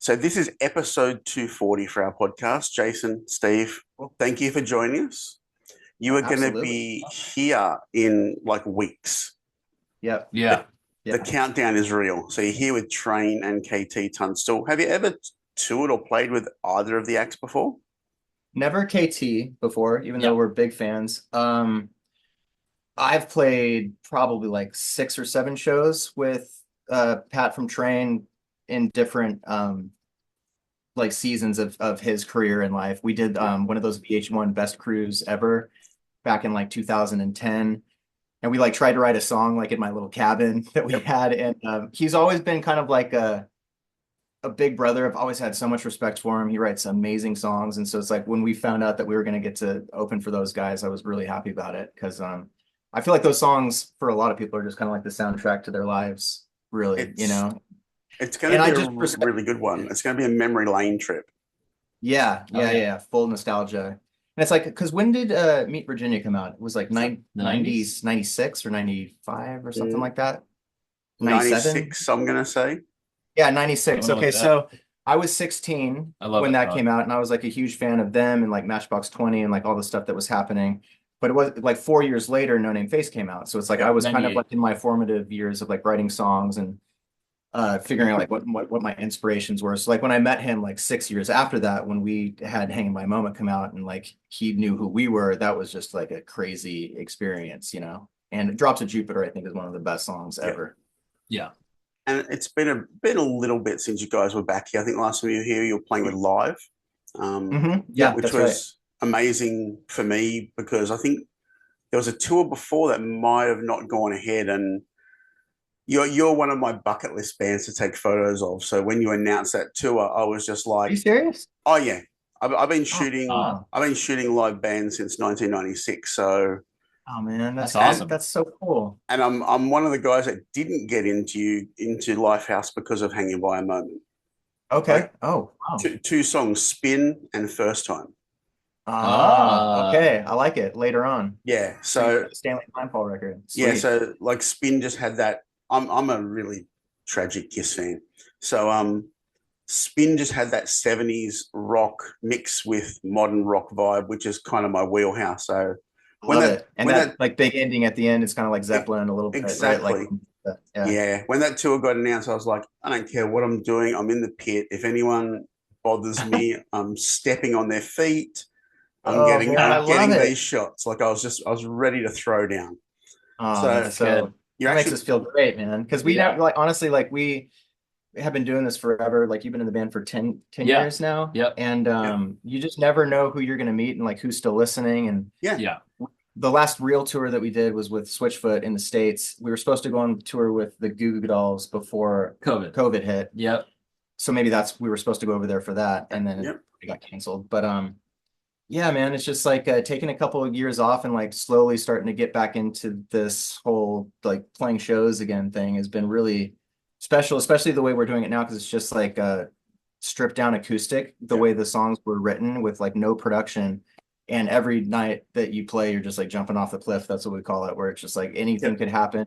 So this is episode 240 for our podcast. Jason, Steve, thank you for joining us. You are going to Absolutely. be here in like weeks. Yep. Yeah. The countdown is real. So you're here with Train and K.T Tunstall. Have you ever toured or played with either of the acts before? Never KT before, even though Yep. we're big fans. I've played probably like 6 or 7 shows with Pat from Train in different like seasons of his career in life. We did one of those VH1 best cruise ever back in like 2010. And we like tried to write a song like in my little cabin that we had. And he's always been kind of like a big brother. I've always had so much respect for him. He writes amazing songs. And so it's like when we found out that we were going to get to open for those guys, I was really happy about it because I feel like those songs for a lot of people are just kind of like the soundtrack to their lives, really, It's it's going And to I be just a really good one. It's going to be a memory lane trip. yeah, Oh, yeah, yeah. yeah, full nostalgia. And it's like, because when did Meet Virginia come out? It was like The 90s? 96 or 95 or something like that. 97? 96, I'm going to say. Yeah, 96. Something Okay, like that. so I was 16 I love when that that song. came out, and I was like a huge fan of them and like Matchbox 20 and like all the stuff that was happening. But it was like 4 years later, No Name Face came out. So it's like I was kind of 98. like in my formative years of like writing songs and figuring out like what my inspirations were. So like when I met him like 6 years after that, when we had Hanging by a Moment come out and like he knew who we were, that was just like a crazy experience, you know. And Drops of Jupiter, I think, is one of the best songs Yeah. ever. Yeah. And it's been a little bit since you guys were back here. I think last time you were here, you were playing with Live, Yeah, which that's right. was amazing for me because I think there was a tour before that might have not gone ahead, and you're one of my bucket list bands to take photos of. So when you announced that tour, I was just Are you like, serious? oh yeah, I've been Oh, shooting Uh, I've been shooting live bands since 1996. So oh man, that's and awesome. that's so cool. and I'm one of the guys that didn't get into Lifehouse because of Hanging by a Moment. Okay. Like Oh, wow. two songs, Spin and First Time. Ah, Ah, okay. I like it later on. Yeah. Pre So Stanley Nightfall record. yeah, Sweet. so like Spin just had that. I'm a really tragic Kiss fan. So Spin just had that 70s rock mix with modern rock vibe, which is kind of my wheelhouse. So I when love that it. And when that that like big ending at the end is kind of like e- Zeppelin a little bit, right? Like exactly. yeah. Yeah, when that tour got announced, I was like, I don't care what I'm doing. I'm in the pit. If anyone bothers me, I'm stepping on their feet. I'm Oh getting man, I I'm love getting it. these shots. Like I was ready to throw down. Oh, So that's that's good. so you're that makes actually us feel great, man. Because we Yeah. never like honestly, like we have been doing this forever. Like you've been in the band for 10 Yeah. years now. Yep. And yeah, you just never know who you're gonna meet and like who's still listening. And yeah, Yeah. the last real tour that we did was with Switchfoot in the States. We were supposed to go on tour with the Goo Goo Dolls before COVID. COVID hit. Yep. So maybe we were supposed to go over there for that, and then yep. it got canceled. But yeah, man, it's just like taking a couple of years off and like slowly starting to get back into this whole like playing shows again thing has been really special, especially the way we're doing it now because it's just like stripped down acoustic, the Yeah. way the songs were written with like no production. And every night that you play, you're just like jumping off the cliff. That's what we call it, where it's just like anything Yep. could happen.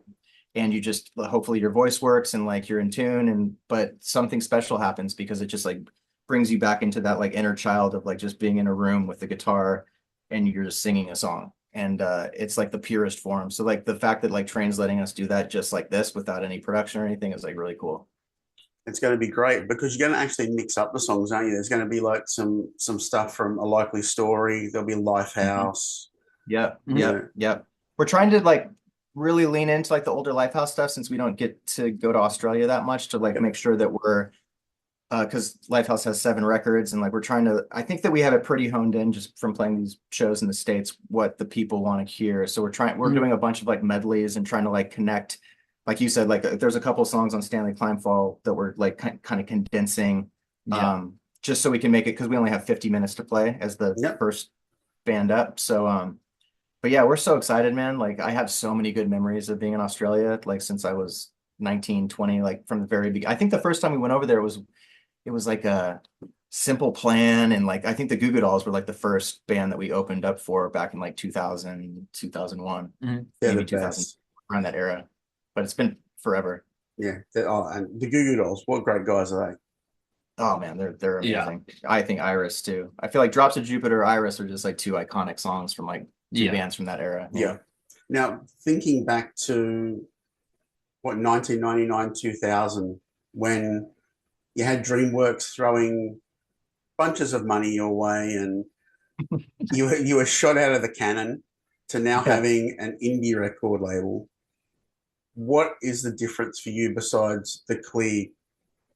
And you just hopefully your voice works and like you're in tune and but something special happens because it just like brings you back into that like inner child of like just being in a room with the guitar and you're just singing a song. And it's like the purest form. So like the fact that like Train's letting us do that just like this without any production or anything is like really cool. It's going to be great because you're going to actually mix up the songs, aren't you? There's going to be like some stuff from A Likely Story. There'll be Mhm. Lifehouse. Yep, You Mhm. yep, know, yep. We're trying to like really lean into like the older Lifehouse stuff since we don't get to go to Australia that much to like yep, make sure that we're because Lifehouse has 7 records and like we're trying to I think that we have it pretty honed in just from playing these shows in the States what the people want to hear. So we're Mhm. doing a bunch of like medleys and trying to like connect like you said like there's a couple songs on Stanley Kleinfall that we're like kind of condensing Yeah. just so we can make it because we only have 50 minutes to play as the yep. first band up. So but yeah, we're so excited, man. Like I have so many good memories of being in Australia like since I was 19, 20, like from the very beginning. I think the first time we went over there it was like a Simple Plan and like I think the Goo Goo Dolls were like the first band that we opened up for back in like 2000, 2001, Mhm. They're the maybe 2000 best. around that era. But it's been forever. Yeah. And the Goo Goo Dolls, what great guys are they? Oh man, they're Yeah. amazing. I think Iris too. I feel like Drops of Jupiter, Iris are just like two iconic songs from like two Yeah. bands from that era. Yeah. Now, thinking back to what 1999, 2000, when you had DreamWorks throwing bunches of money your way, and you were shot out of the cannon to now Yeah. having an indie record label. What is the difference for you besides the clear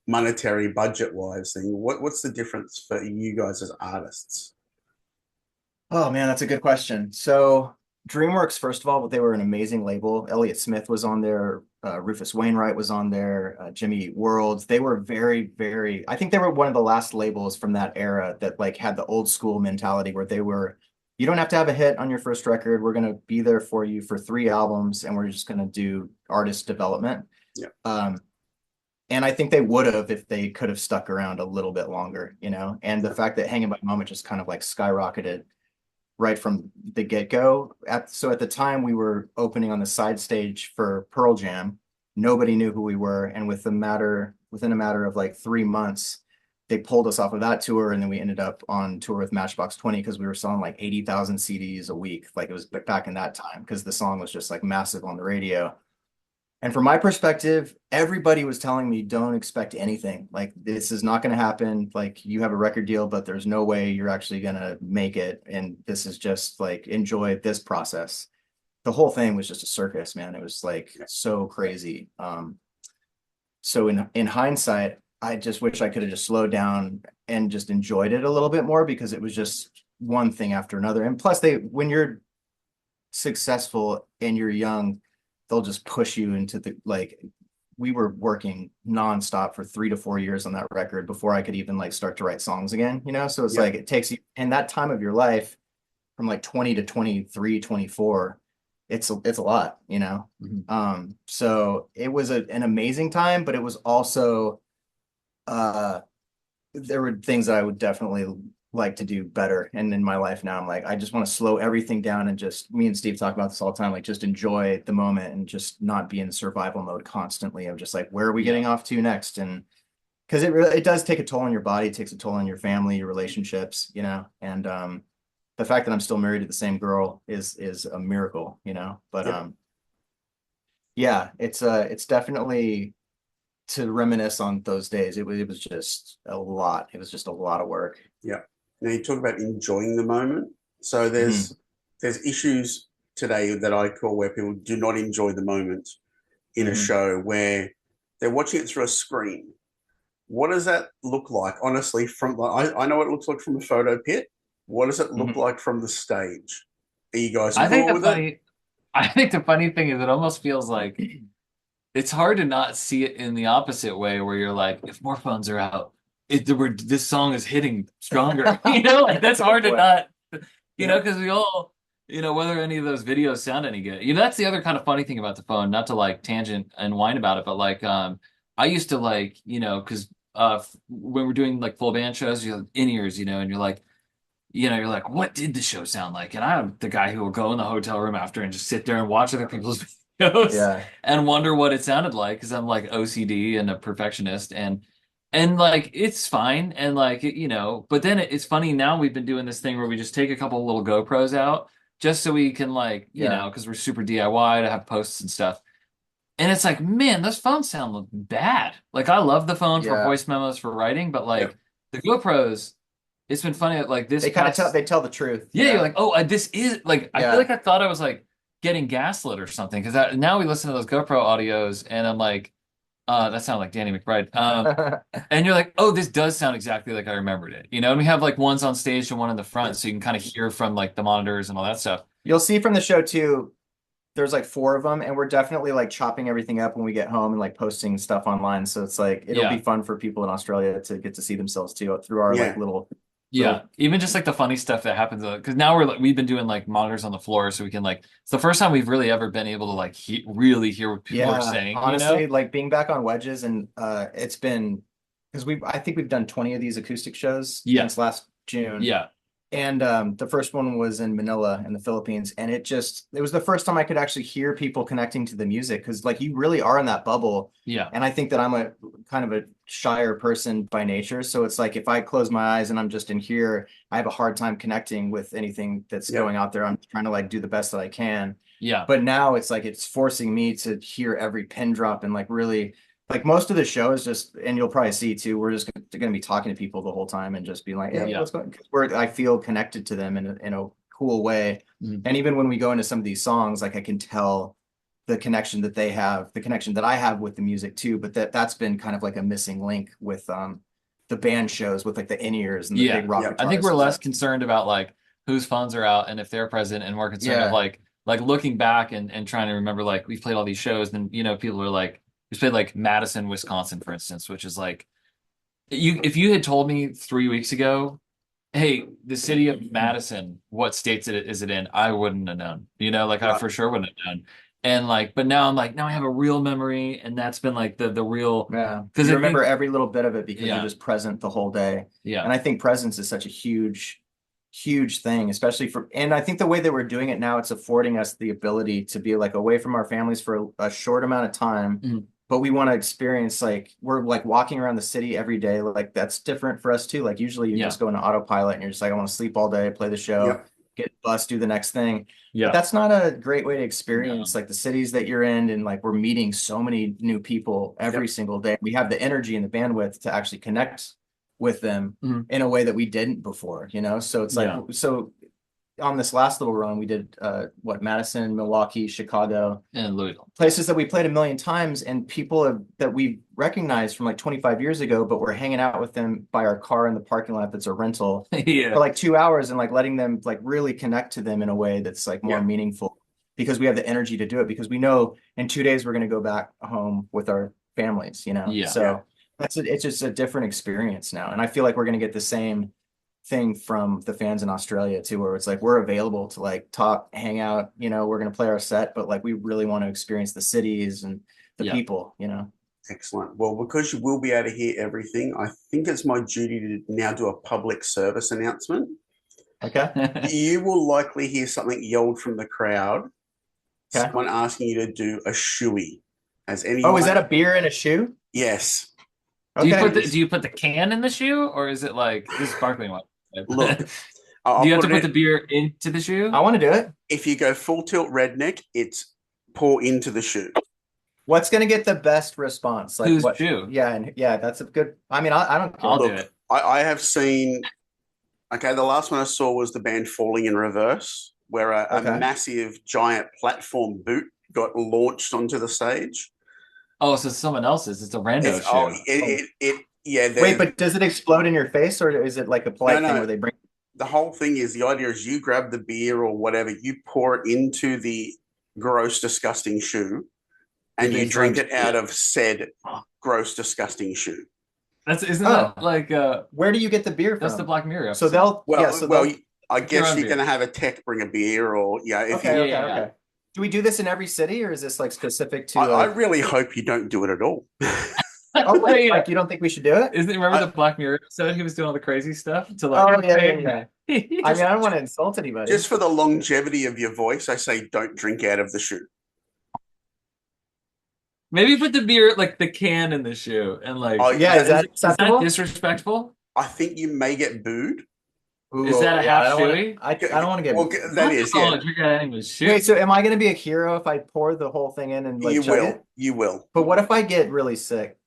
monetary budget wise thing? What's the difference for you guys as artists? Oh man, that's a good question. So DreamWorks, first of all, they were an amazing label. Elliott Smith was on there, Rufus Wainwright was on there, Jimmy Eat World. They were very, very, I think they were one of the last labels from that era that like had the old school mentality where they were, you don't have to have a hit on your first record. We're gonna be there for you for 3 albums, and we're just gonna do artist development. Yeah. And I think they would have if they could have stuck around a little bit longer, you know. And the fact that Hanging by a Moment just kind of like skyrocketed right from the get-go. So at the time we were opening on the side stage for Pearl Jam. Nobody knew who we were, and within a matter of like 3 months, they pulled us off of that tour, and then we ended up on tour with Matchbox 20 because we were selling like 80,000 CDs a week. Like it was back in that time because the song was just like massive on the radio. And from my perspective, everybody was telling me, don't expect anything. Like, this is not going to happen. Like, you have a record deal, but there's no way you're actually going to make it. And this is just like, enjoy this process. The whole thing was just a circus, man. It was like so crazy. So in hindsight, I just wish I could have just slowed down and just enjoyed it a little bit more, because it was just one thing after another. And plus, when you're successful and you're young, they'll just push you into the, like, we were working nonstop for 3 to 4 years on that record before I could even like start to write songs again, you know? So it's like, it takes you in that time of your life from like 20 to 23, 24, it's a lot, you know? Mhm. So it was an amazing time, but it was also, there were things that I would definitely like to do better. And in my life now, I'm like, I just want to slow everything down and just, me and Steve talk about this all the time, like just enjoy the moment and just not be in survival mode constantly. I'm just like, where are we getting off to next? And because it does take a toll on your body, it takes a toll on your family, your relationships, you know. And the fact that I'm still married to the same girl is a miracle, you know. But yeah, it's definitely to reminisce on those days. It was just a lot. It was just a lot of work. Yeah. Now you talk about enjoying the moment. So there's issues today that I call where people do not enjoy the moment in a show, where they're watching it through a screen. What does that look like? Honestly, from I know what it looks like from a photo pit. What does it look like from the stage? Are you guys cool with it? I think the funny thing is it almost feels like it's hard to not see it in the opposite way, where you're like, if more phones are out, this song is hitting stronger. You know, like that's hard to not, you know, because we all, you know, whether any of those videos sound any good. You know, that's the other kind of funny thing about the phone, not to like tangent and whine about it, but like I used to like, you know, because when we're doing like full band shows, you have in-ears, you know, and you're like, you know, you're like, what did the show sound like? And I'm the guy who will go in the hotel room after and just sit there and watch other people's videos and wonder what it sounded like, because I'm like OCD and a perfectionist, and like it's fine, and like you know, but then it's funny now, we've been doing this thing where we just take a couple of little GoPros out just so we can like, you know, because we're super DIY to have posts and stuff. And it's like, man, those phones sound bad. Like I love the phone for voice memos for writing, but like the GoPros, it's been funny that like this they kind of tell the truth. Yeah, you're like, oh, this is like, I feel like I thought I was like getting gaslit or something, because now we listen to those GoPro audios and I'm like, that sounded like Danny McBride. And you're like, oh, this does sound exactly like I remembered it, you know. And we have like one's on stage and one in the front, so you can kind of hear from like the monitors and all that stuff. You'll see from the show too, there's like 4 of them, and we're definitely like chopping everything up when we get home and like posting stuff online. So it's like, it'll be fun for people in Australia to get to see themselves too through our like little. Even just like the funny stuff that happens, because now we've been doing like monitors on the floor, so we can like, it's the first time we've really ever been able to like really hear what people are saying. Honestly, you know? like being back on Wedges, and it's been, because I think we've done 20 of these acoustic shows since last June. And the first one was in Manila in the Philippines. And it was the first time I could actually hear people connecting to the music, because like you really are in that bubble. Yeah. And I think that I'm a kind of a shyer person by nature. So it's like if I close my eyes and I'm just in here, I have a hard time connecting with anything that's going out there. I'm trying to like do the best that I can. Yeah. But now it's like it's forcing me to hear every pin drop and like really like most of the show is just, and you'll probably see too, we're just going to be talking to people the whole time and just be like, hey, what's going on? Because I feel connected to them in a cool way. And even when we go into some of these songs, like I can tell the connection that they have, the connection that I have with the music too. But that's been kind of like a missing link with the band shows with like the in-ears and the big rock guitars. I think we're less concerned about like whose phones are out and if they're present, and more concerned of like looking back and trying to remember like we've played all these shows, and you know, people are like, we played like Madison, Wisconsin, for instance, which is like, if you had told me 3 weeks ago, hey, the city of Madison, what states is it in? I wouldn't have known, you know, like I for sure wouldn't have known. And like, but now I'm like, now I have a real memory, and that's been like the real, because you remember every little bit of it because you're just present the whole day. Yeah. And I think presence is such a huge thing, especially and I think the way that we're doing it now, it's affording us the ability to be like away from our families for a short amount of time. But we want to experience, like, we're like walking around the city every day. Like that's different for us too. Like usually you just go into autopilot and you're just like, I want to sleep all day, play the show, get bus, do the next thing. But that's not a great way to experience like the cities that you're in. And like, we're meeting so many new people every single day. We have the energy and the bandwidth to actually connect with them in a way that we didn't before, you know? So it's like, so on this last little run, we did Madison, Milwaukee, Chicago, and Louisville, places that we played a million times, and people that we recognized from like 25 years ago, but we're hanging out with them by our car in the parking lot that's a rental for like 2 hours, and like letting them like really connect to them in a way that's like more meaningful, because we have the energy to do it, because we know in 2 days we're going to go back home with our families, you know? So it's just a different experience now. And I feel like we're going to get the same thing from the fans in Australia too, where it's like we're available to like talk, hang out, you know, we're going to play our set, but like we really want to experience the cities and the people, you know. Excellent. Well, because you will be able to hear everything, I think it's my duty to now do a public service announcement. Okay. You will likely hear something yelled from the crowd. Someone asking you to do a shoey. Is that a beer in a shoe? Yes. Okay. Do you put the can in the shoe, or is it like this sparkling one? Look, do you have to put the beer into the shoe? I want to do it. If you go full tilt redneck, it's pour into the shoe. What's going to get the best response? Like whose shoe? Yeah, that's a good. I mean, I don't care. I'll do it. I have seen. Okay, the last one I saw was the band Falling in Reverse, where a massive giant platform boot got launched onto the stage. Oh, so someone else's. It's a rando shoe. Wait, but does it explode in your face, or is it like a polite thing where they bring? The whole thing is, the idea is you grab the beer or whatever, you pour it into the gross, disgusting shoe, and you drink it out of said gross, disgusting shoe. Isn't that like where do you get the beer from? That's the Black Mirror So episode. I guess you're going to have a tech bring a beer, or okay. Do we do this in every city, or is this like specific to? I really hope you don't do it at all. Like you don't think we should do it? Remember the Black Mirror episode? He was doing all the crazy stuff to like. Oh yeah. I mean, I don't want to insult anybody. Just for the longevity of your voice, I say don't drink out of the shoe. Maybe put the beer, like the can, in the shoe, and like. Oh yeah, is that disrespectful? I think you may get booed. Ooh, is that a half shoey? I don't want to get. Well, that is. Wait, so am I going to be a hero if I pour the whole thing in and like? You will. But what if I get really sick?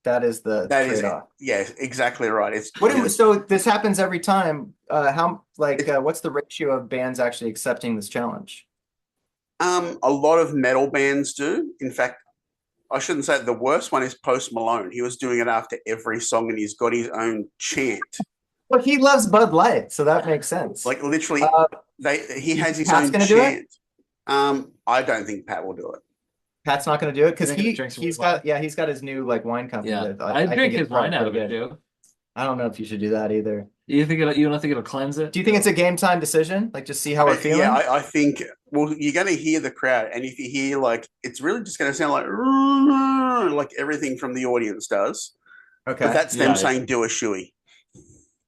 That is the trade-off. Yeah, exactly right. So this happens every time. What's the ratio of bands actually accepting this challenge? A lot of metal bands do. In fact, I shouldn't say it. The worst one is Post Malone. He was doing it after every song, and he's got his own chant. Well, he loves Bud Light, so that makes sense. Like literally, he has his own chant. I don't think Pat will do it. Pat's not going to do it because he's got his new like wine company. Yeah, I drink his wine out of it too. I don't know if you should do that either. You don't think it'll cleanse it? Do you think it's a game time decision? Like just see how we're feeling? Yeah, I think. Well, you're going to hear the crowd, and if you hear like, it's really just going to sound like everything from the audience does. Okay, but that's them saying do a shoey.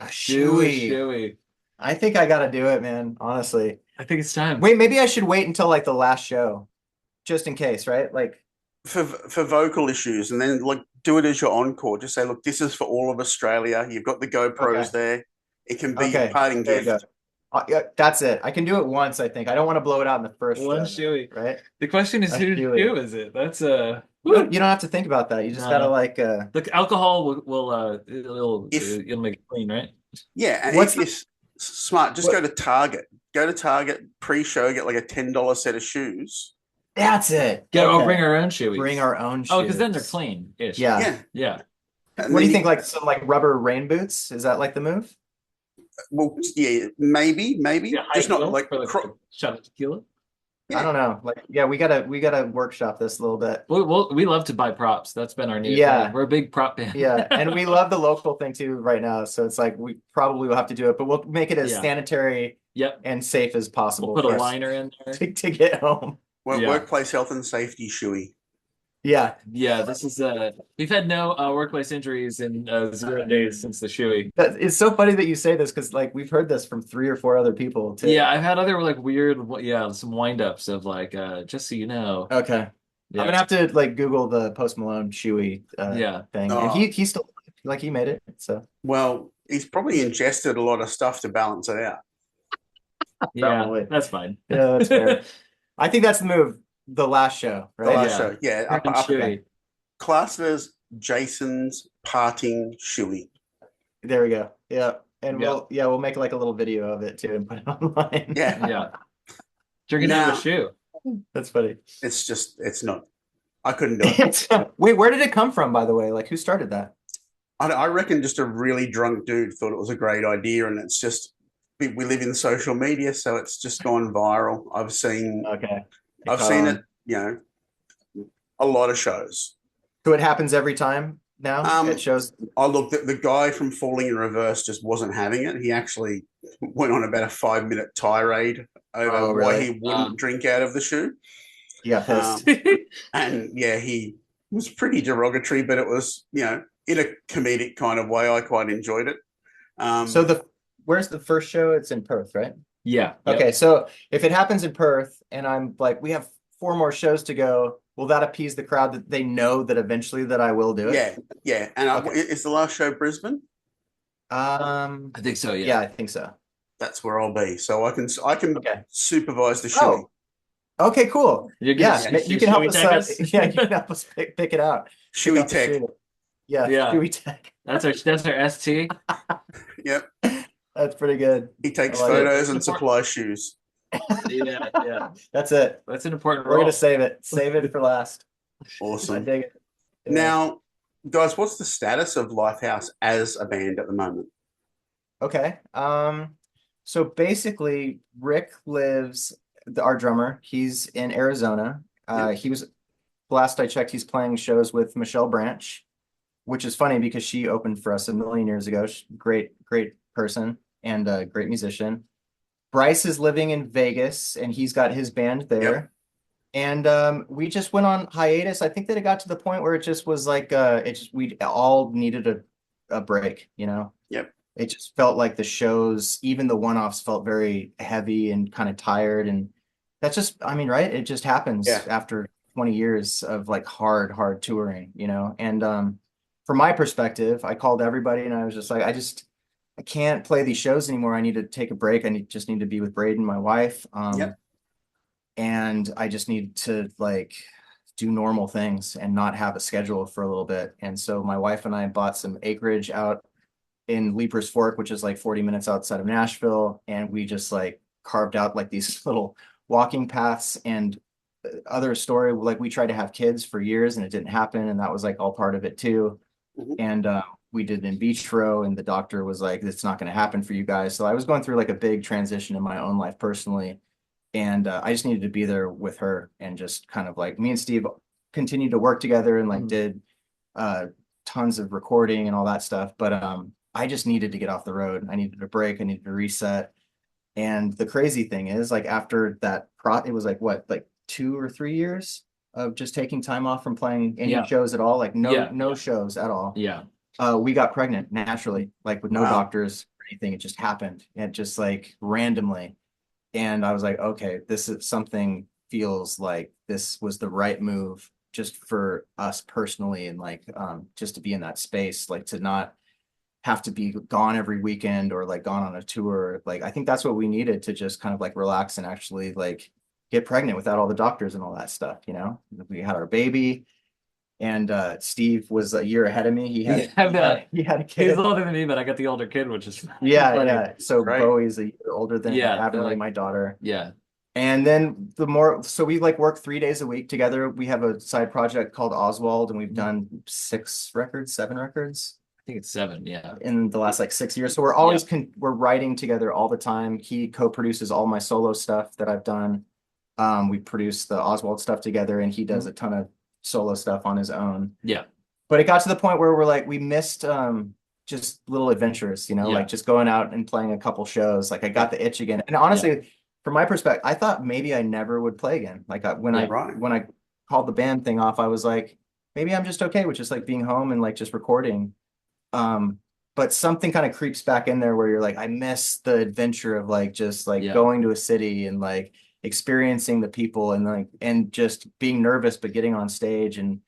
A shoey. I think I gotta do it, man. Honestly. I think it's time. Wait, maybe I should wait until like the last show, just in case, right? Like, For vocal issues, and then like do it as your encore. Just say, look, this is for all of Australia. You've got the GoPros okay, there. It can be your okay, parting there you go. gift. Yeah, that's it. I can do it once, I think. I don't want to blow it out in the first One show, shoey. right? The question is, A whose shoey. shoe is it? That's You don't have to think about that. You just gotta No. like Look, alcohol If it'll make it clean, right? Yeah, and What's if you're smart, just what go to Target. Go to Target pre-show, get like a $10 set of shoes. that's it. Yeah, Okay. or bring our own shoeys. Bring our own shoes. Oh, because then they're clean-ish. Yeah. Yeah. Yeah. And What do then you think? Like some like rubber rain boots? Is that like the move? Well, yeah, maybe, Yeah, just high not heels like for like a shot of tequila. I don't know. Like, yeah, we gotta workshop this a little bit. We love to buy props. That's been our new Yeah. thing. We're a big prop band. Yeah, and we love the local thing too right now. So it's like we probably will have to do it, but we'll make it as Yeah. sanitary Yep. and safe as possible We'll put a for us liner in there. to get home. Yeah. Workplace health and safety shoey. Yeah, Yeah, this is we've had no workplace injuries in 0 days since the shoey. it's so funny that you say this because like we've heard this from 3 or 4 other people too. Yeah, I've had other like weird, some wind-ups of like just so you know. Okay. Yeah. I'm gonna have to like Google the Post Malone shoey Yeah. thing, Oh. and he's still like he made it. So Well, he's probably ingested a lot of stuff to balance it out. Yeah, Probably. that's fine. yeah, that's fair. I think that's the move. The last show, The right? last Yeah. show, yeah, Freaking shoey. classed as Jason's parting shoey. There we go. Yeah, and Yeah. we'll make like a little video of it too and put it online. Yeah, Yeah. Drinking out of Now- a shoe. That's funny. it's not. I couldn't do it. Wait, where did it come from, by the way? Like, who started that? I reckon just a really drunk dude thought it was a great idea, and it's just we live in social media, so it's just gone viral. I've seen Okay. it, a lot of shows. So it happens every time now. It shows. Oh, look, the guy from Falling in Reverse just wasn't having it. He actually went on about a 5-minute tirade over Oh, why really? he wouldn't drink out of the shoe. He got pissed. And yeah, he was pretty derogatory, but it was, in a comedic kind of way. I quite enjoyed it. So where's the first show? It's in Perth, right? Yeah. Okay, so if it happens in Perth and I'm like, we have 4 more shows to go, will that appease the crowd that they know that eventually that I will do it? Yeah. And Okay. is the last show Brisbane? I think so, yeah. Yeah, I think so. That's where I'll be. So I can Okay. supervise the show. Oh, okay, cool. You're Yeah, gonna you can help shoey us. tag us? Yeah, you can help us pick it out. Pick Shoey out the Tech. shoe. Yeah, Yeah. Shoey Tech. That's our ST. Yep. That's pretty good. He takes I like it. photos and supplies shoes. Yeah. That's it. That's an important We're role. gonna save it. Save it for last. I Awesome. dig it. Yeah. Now, guys, what's the status of Lifehouse as a band at the moment? Okay. So basically, Rick our drummer, he's in Arizona. He was, last I checked, he's playing shows with Michelle Branch, which is funny because she opened for us a million years ago. Great person and a great musician. Bryce is living in Vegas and he's got his band there. Yep. And we just went on hiatus. I think that it got to the point where it just was like we all needed a break, Yep. It just felt like the shows, even the one-offs, felt very heavy and kind of tired. And that's just, I mean, right? It just happens after 20 years of like hard touring, And from my perspective, I called everybody and I was just like, I can't play these shows anymore. I need to take a break. Just need to be with Braden, my wife. And I just need to like do normal things and not have a schedule for a little bit. And so my wife and I bought some acreage out in Leapers Fork, which is like 40 minutes outside of Nashville. And we just like carved out like these little walking paths. And other story, like we tried to have kids for years and it didn't happen. And that was like all part of it too. Mhm. And we did in vitro and the doctor was like, it's not going to happen for you guys. So I was going through like a big transition in my own life personally. And I just needed to be there with her and just kind of like me and Steve continued to work together and like did tons of recording and all that stuff. But I just needed to get off the road. I needed a break. I needed to reset. And the crazy thing is like after that, it was like what, like 2 or 3 years of just taking time off from playing any shows at all, like no shows at all. Yeah. We got pregnant naturally, like with no Wow. doctors. anything. It just happened. And just like randomly. And I was like, okay, this is something feels like this was the right move just for us personally. And like, just to be in that space, like to not have to be gone every weekend or like gone on a tour. Like, I think that's what we needed to just kind of like relax and actually like get pregnant without all the doctors and all that stuff. You know, we had our baby. And Steve was a year ahead of me. He had a kid. He's older than me, but I got the older kid, which is Yeah, funny. yeah. So Right. Bowie's a year older than Yeah, Abilene, like- my daughter. Yeah. And then so we like work 3 days a week together. We have a side project called Oswald, and we've done 7 records I think it's 7. Yeah. in the last like 6 years. So we're always we're writing together all the time. He co-produces all my solo stuff that I've done. We produce the Oswald stuff together, and he does a ton of solo stuff on his own. Yeah. But it got to the point where we're like, we missed just little adventures, you know, like just going out and playing a couple shows. Like I got the itch again. And honestly, from my perspective, I thought maybe I never would play again. Like when I called the band thing off, I was like, maybe I'm just okay with just like being home and like just recording. But something kind of creeps back in there where you're like, I miss the adventure of like just like going to a city and like experiencing the people and like and just being nervous but getting on stage and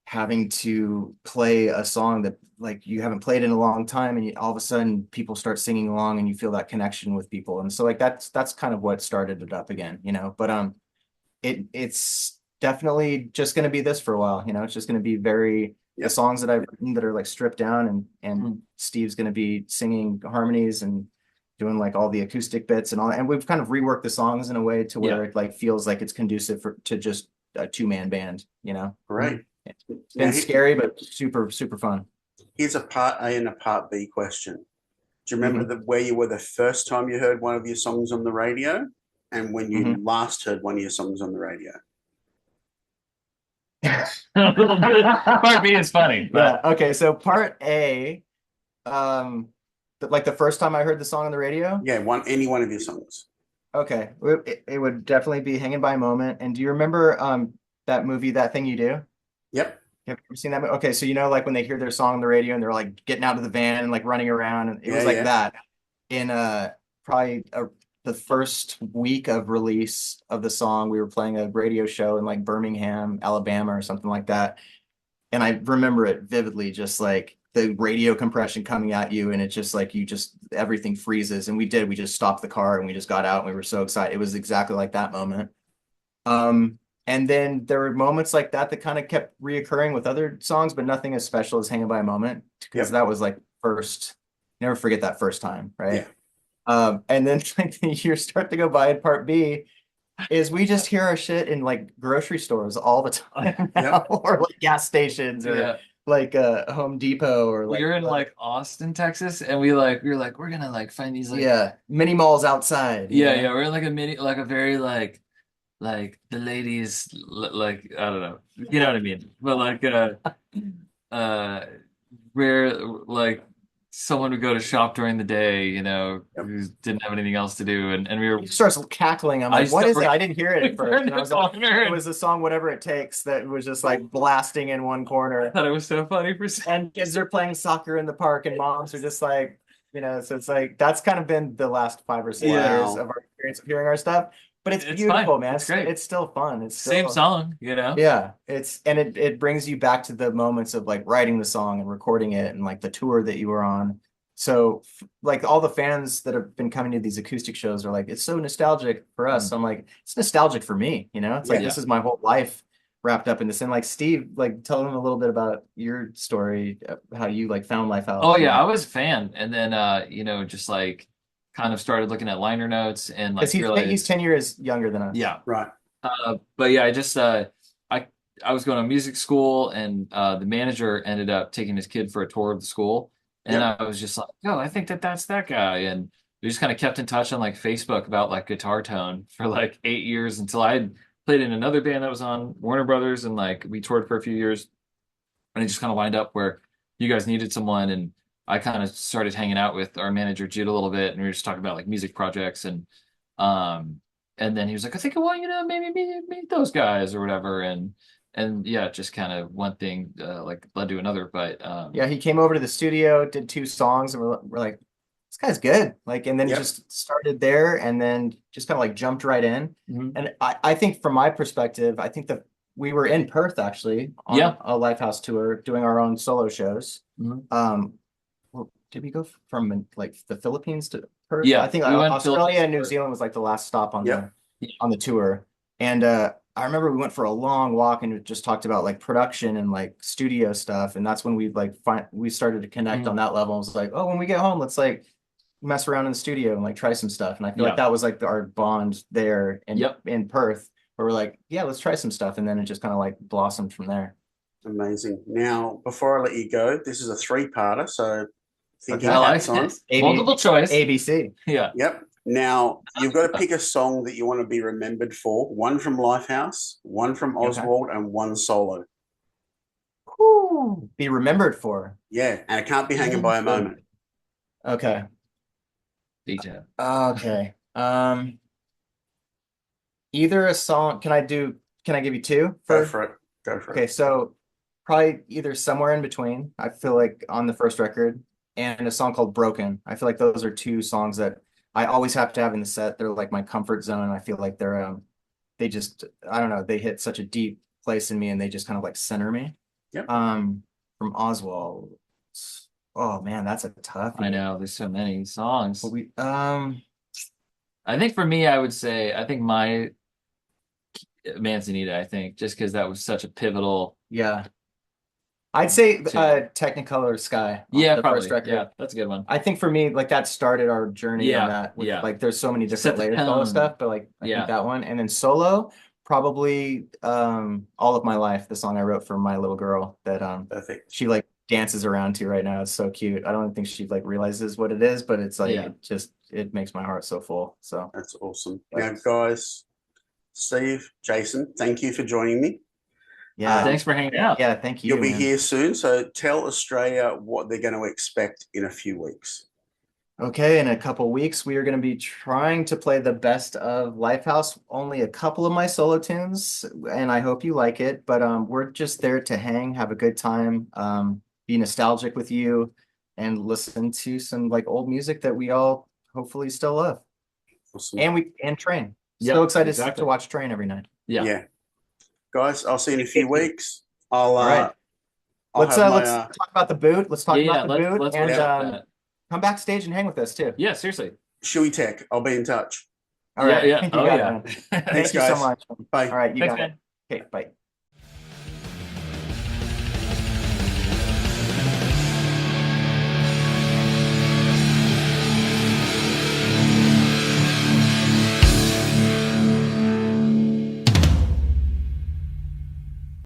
having to play a song that like you haven't played in a long time, and all of a sudden people start singing along and you feel that connection with people. And so like that's kind of what started it up again, you know. But it's definitely just going to be this for a while, you know. It's just going to be the songs that I've written that are like stripped down, and Steve's going to be singing harmonies and doing like all the acoustic bits and all that. And we've kind of reworked the songs in a way to where it like feels like it's conducive to just a 2-man band, you know. Right. It's been scary, but super, super fun. Here's a part A and a part B question. Do you remember where you were the first time you heard one of your songs on the radio, and when you last heard one of your songs on the radio? Part B is funny. But... Yeah. Okay. So part A, like the first time I heard the song on the radio. Yeah, any one of your songs. Okay, it would definitely be "Hanging by a Moment." And do you remember that movie, That Thing You Do? Yep. Have you ever seen that movie? Okay, so you know, like when they hear their song on the radio and they're like getting out of the van and like running around, and it was like that in probably the first week of release of the song. We were playing a radio show in like Birmingham, Alabama or something like that. And I remember it vividly, just like the radio compression coming at you, and it's just like everything freezes. And we just stopped the car and we just got out and we were so excited. It was exactly like that moment. And then there were moments like that kind of kept reoccurring with other songs, but nothing as special as "Hanging by a Moment," because that was like never forget that first time, right? Yeah. And then like the years start to go by, and part B is we just hear our shit in like grocery stores all the time now, or like gas stations, or like Home Depot, or like we were in like Austin, Texas, and we were like we're gonna like find these like mini malls outside. Yeah, we're in like a very like the ladies like I don't know, you know what I mean, but like where like someone would go to shop during the day, you know, who didn't have anything else to do, and we were. He starts cackling. I'm like, what is it? I didn't hear it at first. And I was like, it was the song "Whatever It Takes" that was just like blasting in one corner. I thought it was so funny and kids are playing soccer in the park, and moms are just like, you know, so it's like that's kind of been the last 5 or 6 years of our experience of hearing our stuff. But it's beautiful, fine. Man. It's great. It's still fun. It's still, same song, you know. Yeah, it brings you back to the moments of like writing the song and recording it, and like the tour that you were on. So like all the fans that have been coming to these acoustic shows are like, it's so nostalgic for us. So I'm like, it's nostalgic for me, you know. It's like this is my whole life wrapped up in this. And like Steve, like tell them a little bit about your story, how you like found Lifehouse. Oh yeah, I was a fan, and then you know, just like kind of started looking at liner notes, and like he's 10 years younger than us. Yeah, right. But yeah, I just I was going to music school, and the manager ended up taking his kid for a tour of the school, and I was just like, oh, I think that's that guy, and we just kind of kept in touch on like Facebook about like Guitar Tone for like 8 years, until I had played in another band that was on Warner Brothers, and like we toured for a few years, and it just kind of lined up where you guys needed someone, and I kind of started hanging out with our manager Jude a little bit, and we were just talking about like music projects, and then he was like, I think I want you to maybe meet those guys or whatever, and yeah, just kind of one thing like led to another. But he came over to the studio, did 2 songs, and we're like, this guy's good. Like, and then Yep. just started there and then just kind of like jumped right in. And I think from my perspective, I think that we were in Perth actually on Yeah. a Lifehouse tour doing our own solo shows. Well, did we go from like the Philippines to Perth? Yeah, I think we went Australia Philippines and New to Perth. Zealand was like the last stop on Yep. the tour. And I remember we went for a long walk and just talked about like production and like studio stuff. And that's when we started to connect on that level. It was like, oh, when we get home, let's like mess around in the studio and like try some stuff. And I feel like that was like our bond there in Perth, where we're like, yeah, let's try some stuff. And then it just kind of like blossomed from there. Amazing. Now, before I let you go, this is a three-parter, so think your I like hats on. this. Multiple choice. ABC. Yeah. Yep. Now, you've got to pick a song that you want to be remembered for. One from Lifehouse, one from Oswald, and one solo. Be remembered for. Yeah, and it can't be hanging by a moment. Okay. DJ. Okay. Either a song. Can I give you two? Go for it. Go for Okay, it. so probably either Somewhere in Between, I feel like on the first record, and a song called Broken. I feel like those are two songs that I always have to have in the set. They're like my comfort zone. I feel like they just, I don't know, they hit such a deep place in me and they just kind of like center me. Yep. From Oswald. Oh man, that's a tough. I know there's so many songs. But I think for me, I would say my Manzanita, I think, just because that was such a pivotal. yeah. I'd say Technicolor Sky. Yeah, the probably. first record. Yeah, that's a good one. I think for me, like that started our journey on that. With, like there's so many different Set the layers to all tone. this stuff, but like I think that one. And then solo, probably All of My Life, the song I wrote for my little girl that Perfect. she like dances around to right now. It's so cute. I don't think she like realizes what it is, but it's like it makes my heart so full. So that's awesome. Now, guys, Steve, Jason, thank you for joining me. Yeah, thanks for hanging out. Yeah, thank you. You'll be here soon, so tell Australia what they're going to expect in a few weeks. Okay, in a couple weeks, we are going to be trying to play the best of Lifehouse, only a couple of my solo tunes, and I hope you like it. But we're just there to hang, have a good time, be nostalgic with you, and listen to some like old music that we all hopefully still love. Awesome. And Train. So excited to watch Train every night. Yeah. Guys, I'll see you in a few weeks. All right. Let's talk about the boot. Let's talk about the boot let's and come backstage and hang with us too. Yeah, seriously. Shui Tech. I'll be in touch. All right. Yeah. Thank Thanks, you so guys. much. Bye. All right. You Thanks, got man. it. Okay. Bye.